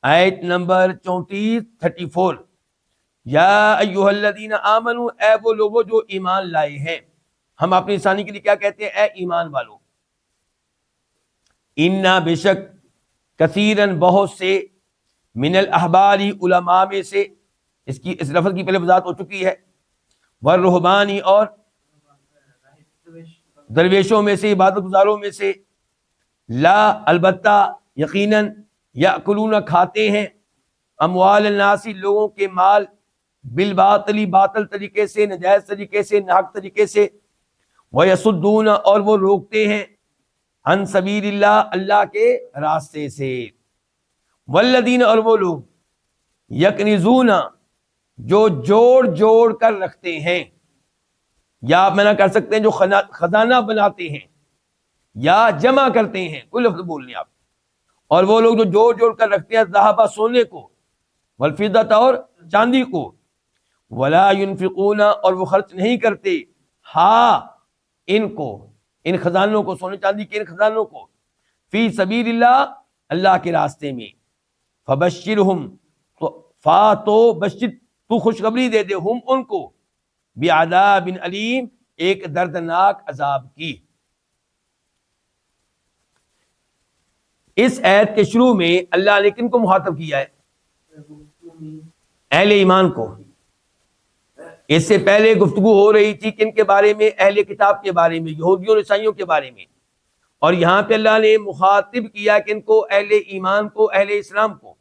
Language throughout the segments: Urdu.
آیت نمبر 34 یا ایھا الذین آمنوا، اے وہ لوگوں جو ایمان لائے ہیں. ہم اپنی انسانی کے لیے کیا کہتے ہیں؟ اے ایمان والو. انا بے شک، کثیرن بہت سے، من الاحباری علماء میں سے، اس لفظ کی پہلے وضاحت ہو چکی ہے، والرہبانی اور درویشوں میں سے، عبادت گزاروں میں سے، لا البتہ یقیناً، یاکلون کھاتے ہیں، اموال الناس لوگوں کے مال، بالباطل باطل طریقے سے، ناجائز طریقے سے، ناحق طریقے سے، ویصدون اور وہ روکتے ہیں، عن سبیل اللہ اللہ کے راستے سے، والذین اور وہ لوگ، یکنزون جو جوڑ جوڑ کر رکھتے ہیں، یا آپ منع کر سکتے ہیں جو خزانہ بناتے ہیں یا جمع کرتے ہیں، کوئی لفظ بولنے آپ. اور وہ لوگ جو جوڑ جوڑ کر رکھتے ہیں ذهب سونے کو، والفضة اور چاندی کو، ولا ينفقون اور وہ خرچ نہیں کرتے، ہاں ان کو، ان خزانوں کو، سونے چاندی کے ان خزانوں کو، فی سبیل اللہ اللہ کے راستے میں، فبشرہم تو بشر تو خوشخبری دے دے، ہم ان کو، بعذاب علیم ایک دردناک عذاب کی. اس آیت کے شروع میں اللہ نے کن کو مخاطب کیا ہے؟ اہل ایمان کو. اس سے پہلے گفتگو ہو رہی تھی کن کے بارے میں؟ اہل کتاب کے بارے میں، یہودیوں اور عیسائیوں کے بارے میں. اور یہاں پہ اللہ نے مخاطب کیا کن کو؟ اہل ایمان کو، اہل اسلام کو.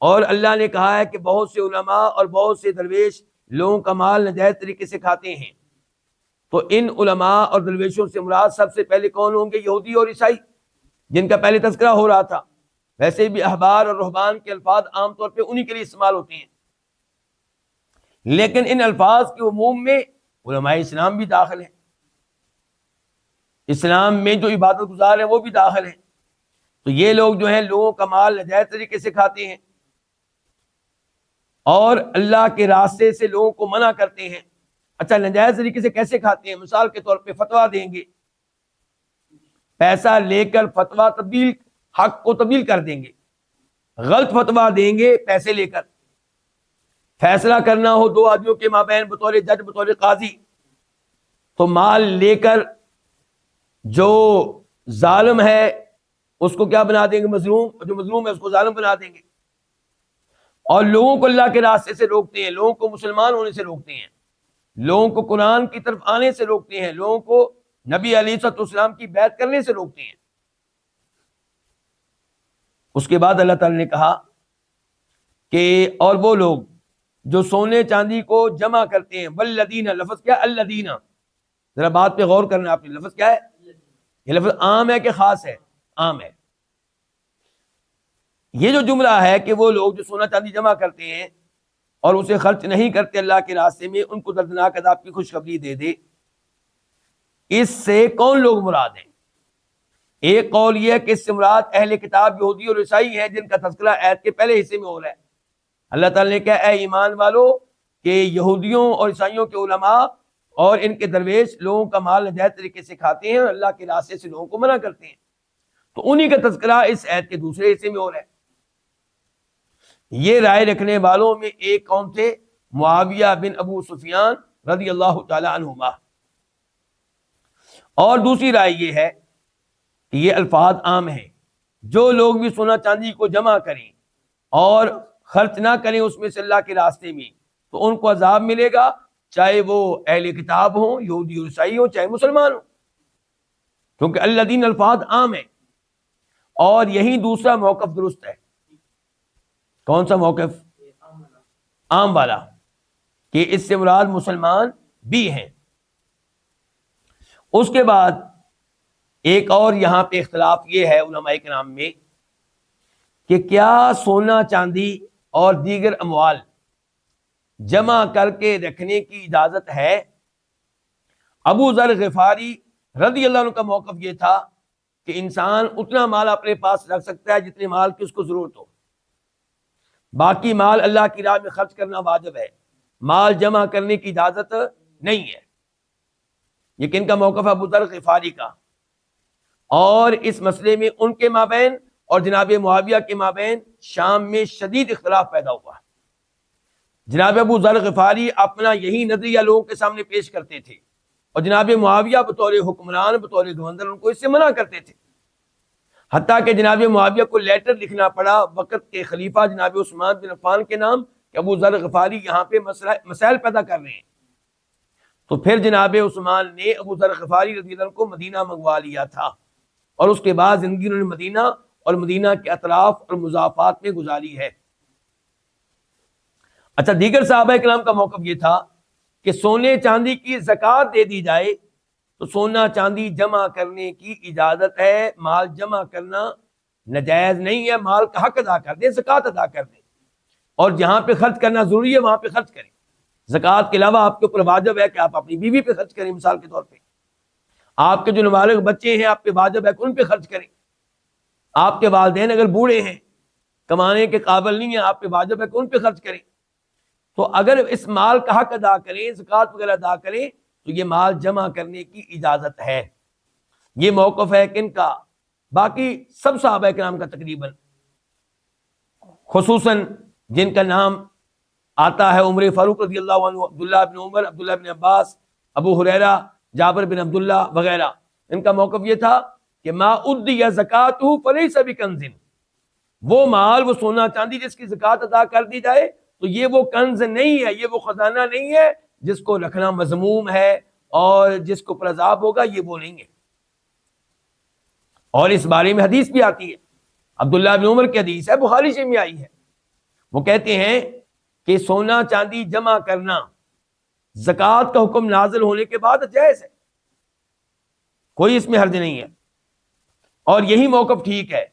اور اللہ نے کہا ہے کہ بہت سے علماء اور بہت سے درویش لوگوں کا مال ناجائز طریقے سے کھاتے ہیں. تو ان علماء اور درویشوں سے مراد سب سے پہلے کون ہوں گے؟ یہودی اور عیسائی، جن کا پہلے تذکرہ ہو رہا تھا. ویسے بھی احبار اور رہبان کے الفاظ عام طور پہ انہی کے لیے استعمال ہوتے ہیں، لیکن ان الفاظ کے عموم میں علماء اسلام بھی داخل ہیں. اسلام میں جو عبادت گزار ہیں وہ بھی داخل ہیں. تو یہ لوگ جو ہیں لوگوں کا مال ناجائز طریقے سے کھاتے ہیں اور اللہ کے راستے سے لوگوں کو منع کرتے ہیں. اچھا، ناجائز طریقے سے کیسے کھاتے ہیں؟ مثال کے طور پہ فتویٰ دیں گے، پیسہ لے کر فتویٰ تبدیل، حق کو تبدیل کر دیں گے. غلط فتویٰ دیں گے پیسے لے کر. فیصلہ کرنا ہو دو آدمیوں کے مابین بطور جج، بطور قاضی، تو مال لے کر جو ظالم ہے اس کو کیا بنا دیں گے؟ مظلوم. جو مظلوم ہے اس کو ظالم بنا دیں گے. اور لوگوں کو اللہ کے راستے سے روکتے ہیں، لوگوں کو مسلمان ہونے سے روکتے ہیں، لوگوں کو قرآن کی طرف آنے سے روکتے ہیں، لوگوں کو نبی علیہ الصلوۃ والسلام کی بیعت کرنے سے روکتے ہیں. اس کے بعد اللہ تعالی نے کہا کہ اور وہ لوگ جو سونے چاندی کو جمع کرتے ہیں، والذین، لفظ کیا؟ الذین. ذرا بات پہ غور کرنا آپ نے، لفظ کیا ہے؟ یہ لفظ عام ہے کہ خاص ہے؟ عام ہے. یہ جو جملہ ہے کہ وہ لوگ جو سونا چاندی جمع کرتے ہیں اور اسے خرچ نہیں کرتے اللہ کے راستے میں، ان کو دردناک عذاب کی خوشخبری دے دے. اس سے کون لوگ مراد ہیں؟ ایک قول یہ ہے کہ اس سے مراد اہل کتاب یہودی اور عیسائی ہیں، جن کا تذکرہ آیت کے پہلے حصے میں ہو رہا ہے. اللہ تعالیٰ نے کہا اے ایمان والو کہ یہودیوں اور عیسائیوں کے علماء اور ان کے درویش لوگوں کا مال ناجائز طریقے سے کھاتے ہیں اور اللہ کے راستے سے لوگوں کو منع کرتے ہیں. تو انہی کا تذکرہ اس آیت کے دوسرے حصے میں ہو رہا ہے. یہ رائے رکھنے والوں میں ایک کون تھے؟ معاویہ بن ابو سفیان رضی اللہ تعالی عنہما. اور دوسری رائے یہ ہے کہ یہ الفاظ عام ہیں، جو لوگ بھی سونا چاندی کو جمع کریں اور خرچ نہ کریں اس میں سے اللہ کے راستے میں، تو ان کو عذاب ملے گا، چاہے وہ اہل کتاب ہوں، یہودی اور عیسائی ہوں، چاہے مسلمان ہوں، کیونکہ الذین الفاظ عام ہیں. اور یہی دوسرا موقف درست ہے. کون سا موقف؟ عام والا، کہ اس سے مراد مسلمان بھی ہیں. اس کے بعد ایک اور یہاں پہ اختلاف یہ ہے علماء کرام میں کہ کیا سونا چاندی اور دیگر اموال جمع کر کے رکھنے کی اجازت ہے؟ ابو ذر غفاری رضی اللہ عنہ کا موقف یہ تھا کہ انسان اتنا مال اپنے پاس رکھ سکتا ہے جتنے مال کی اس کو ضرورت ہو، باقی مال اللہ کی راہ میں خرچ کرنا واجب ہے، مال جمع کرنے کی اجازت نہیں ہے. یہ کن کا موقف ہے؟ ابو ذر غفاری کا. اور اس مسئلے میں ان کے مابین اور جناب معاویہ کے مابین شام میں شدید اختلاف پیدا ہوا۔ جناب ابو ذر غفاری اپنا یہی نظریہ لوگوں کے سامنے پیش کرتے تھے، اور جناب معاویہ بطور حکمران، بطور گورنر ان کو اس سے منع کرتے تھے، حتیٰ کہ جناب معاویہ کو لیٹر لکھنا پڑا وقت کے خلیفہ جناب عثمان بن عفان کے نام کہ ابو ذر غفاری یہاں پہ مسائل پیدا کر رہے ہیں۔ تو پھر جناب عثمان نے ابو ذر غفاری رضی اللہ عنہ کو مدینہ منگوا لیا تھا، اور اس کے بعد زندگی انہوں نے مدینہ اور مدینہ کے اطراف اور مضافات میں گزاری ہے۔ اچھا، دیگر صحابہ کرام کا موقف یہ تھا کہ سونے چاندی کی زکوٰۃ دے دی جائے تو سونا چاندی جمع کرنے کی اجازت ہے، مال جمع کرنا ناجائز نہیں ہے، مال کا حق ادا کر دیں، زکوٰۃ ادا کر دیں، اور جہاں پہ خرچ کرنا ضروری ہے وہاں پہ خرچ کریں۔ زکوٰۃ کے علاوہ آپ کے اوپر واجب ہے کہ آپ اپنی بیوی پہ خرچ کریں، مثال کے طور پہ آپ کے جو نابالغ بچے ہیں آپ پہ واجب ہے کہ ان پہ خرچ کریں، آپ کے والدین اگر بوڑھے ہیں کمانے کے قابل نہیں ہیں آپ پہ واجب ہے کہ ان پہ خرچ کریں۔ تو اگر اس مال کا حق ادا کریں، زکوٰۃ وغیرہ ادا کریں تو یہ مال جمع کرنے کی اجازت ہے۔ یہ موقف ہے کن کا؟ باقی سب صحابہ کرام کا تقریباً، خصوصاً جن کا نام آتا ہے عمر فاروق رضی اللہ عنہ، عبداللہ بن عمر، عبداللہ بن عباس، ابو ہریرہ، جابر بن عبداللہ وغیرہ، ان کا موقف یہ تھا کہ ما ادی زکاتہ فلیس بکنز، وہ مال، وہ سونا چاندی جس کی زکوٰۃ ادا کر دی جائے تو یہ وہ کنز نہیں ہے، یہ وہ خزانہ نہیں ہے جس کو رکھنا مذموم ہے اور جس کو پر عذاب ہوگا، یہ وہ نہیں ہے۔ اور اس بارے میں حدیث بھی آتی ہے، عبداللہ بن عمر کی حدیث ہے، بخاری سے میں آئی ہے، وہ کہتے ہیں کہ سونا چاندی جمع کرنا زکوٰۃ کا حکم نازل ہونے کے بعد جائز ہے، کوئی اس میں حرج نہیں ہے، اور یہی موقف ٹھیک ہے۔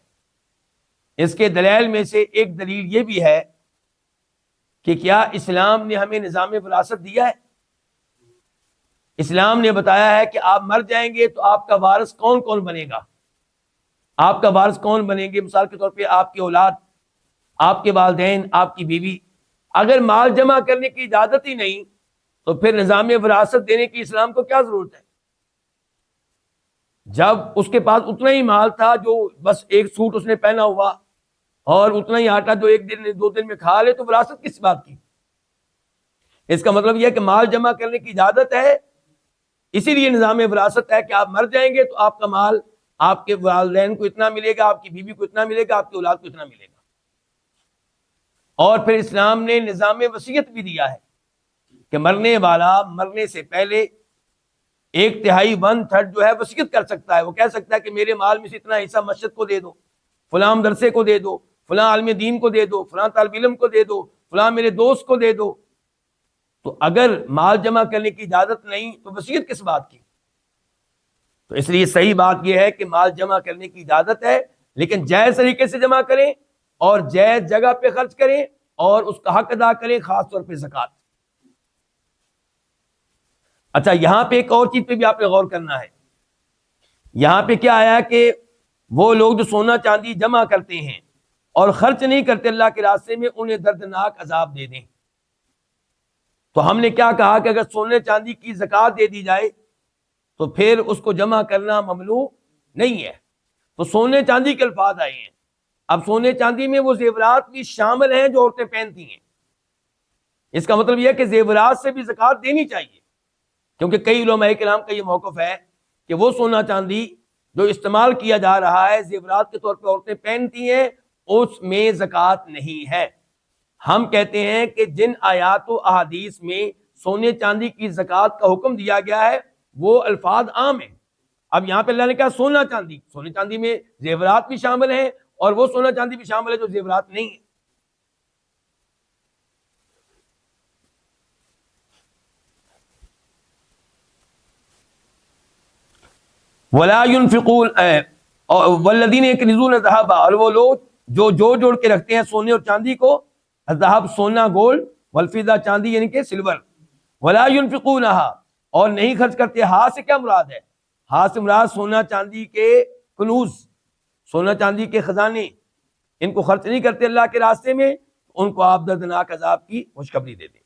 اس کے دلائل میں سے ایک دلیل یہ بھی ہے کہ کیا اسلام نے ہمیں نظام وراثت دیا ہے؟ اسلام نے بتایا ہے کہ آپ مر جائیں گے تو آپ کا وارث کون کون بنے گا، آپ کا وارث کون بنیں گے؟ مثال کے طور پہ آپ کی اولاد، آپ کے والدین، آپ کی بیوی۔ اگر مال جمع کرنے کی اجازت ہی نہیں تو پھر نظام وراثت دینے کی اسلام کو کیا ضرورت ہے؟ جب اس کے پاس اتنا ہی مال تھا جو بس ایک سوٹ اس نے پہنا ہوا اور اتنا ہی آٹا جو ایک دن دو دن میں کھا لے، تو وراثت کس بات کی؟ اس کا مطلب یہ ہے کہ مال جمع کرنے کی اجازت ہے، اسی لیے نظام وراثت ہے کہ آپ مر جائیں گے تو آپ کا مال آپ کے والدین کو اتنا ملے گا، آپ کی بیوی کو اتنا ملے گا، آپ کی اولاد کو اتنا ملے گا۔ اور پھر اسلام نے نظام وصیت بھی دیا ہے کہ مرنے والا مرنے سے پہلے 1/3 1/3 جو ہے وصیت کر سکتا ہے، وہ کہہ سکتا ہے کہ میرے مال میں سے اتنا حصہ مسجد کو دے دو، فلاں مدرسے کو دے دو، فلاں عالم دین کو دے دو، فلاں طالب علم کو دے دو، فلاں میرے دوست کو دے دو۔ تو اگر مال جمع کرنے کی اجازت نہیں تو وصیت کس بات کی؟ تو اس لیے صحیح بات یہ ہے کہ مال جمع کرنے کی اجازت ہے، لیکن جائز طریقے سے جمع کریں اور جائز جگہ پہ خرچ کریں اور اس کا حق ادا کریں، خاص طور پہ زکوٰۃ۔ اچھا، یہاں پہ ایک اور چیز پہ بھی آپ نے غور کرنا ہے۔ یہاں پہ کیا آیا کہ وہ لوگ جو سونا چاندی جمع کرتے ہیں اور خرچ نہیں کرتے اللہ کے راستے میں، انہیں دردناک عذاب دے دیں۔ تو ہم نے کیا کہا کہ اگر سونے چاندی کی زکوٰۃ دے دی جائے تو پھر اس کو جمع کرنا ممنوع نہیں ہے۔ تو سونے چاندی کے الفاظ آئے ہیں، اب سونے چاندی میں وہ زیورات بھی شامل ہیں جو عورتیں پہنتی ہیں۔ اس کا مطلب یہ ہے کہ زیورات سے بھی زکوٰۃ دینی چاہیے، کیونکہ کئی علماء کرام کا یہ موقف ہے کہ وہ سونا چاندی جو استعمال کیا جا رہا ہے زیورات کے طور پہ عورتیں پہنتی ہیں، اس میں زکوٰۃ نہیں ہے۔ ہم کہتے ہیں کہ جن آیات و احادیث میں سونے چاندی کی زکوٰۃ کا حکم دیا گیا ہے وہ الفاظ عام ہیں۔ اب یہاں پہ اللہ نے کہا سونا چاندی، سونے چاندی میں زیورات بھی شامل ہیں اور وہ سونا چاندی بھی شامل ہے جو زیورات نہیں ہیں۔ وَلَا يُنْفِقُونَ وَالَّذِينَ يَكْنِزُونَ الذَّهَبَ، اور وہ لوگ جو جوڑ جوڑ کے رکھتے ہیں سونے اور چاندی کو، الذهب سونا گولڈ، والفضہ چاندی یعنی کہ سلور، وَلَا يُنْفِقُونَهَا، اور نہیں خرچ کرتے۔ ہاں سے کیا مراد ہے؟ ہاں سے مراد سونا چاندی کے کنوز، سونا چاندی کے خزانے، ان کو خرچ نہیں کرتے اللہ کے راستے میں، ان کو آپ دردناک عذاب کی خوشخبری دے دیں۔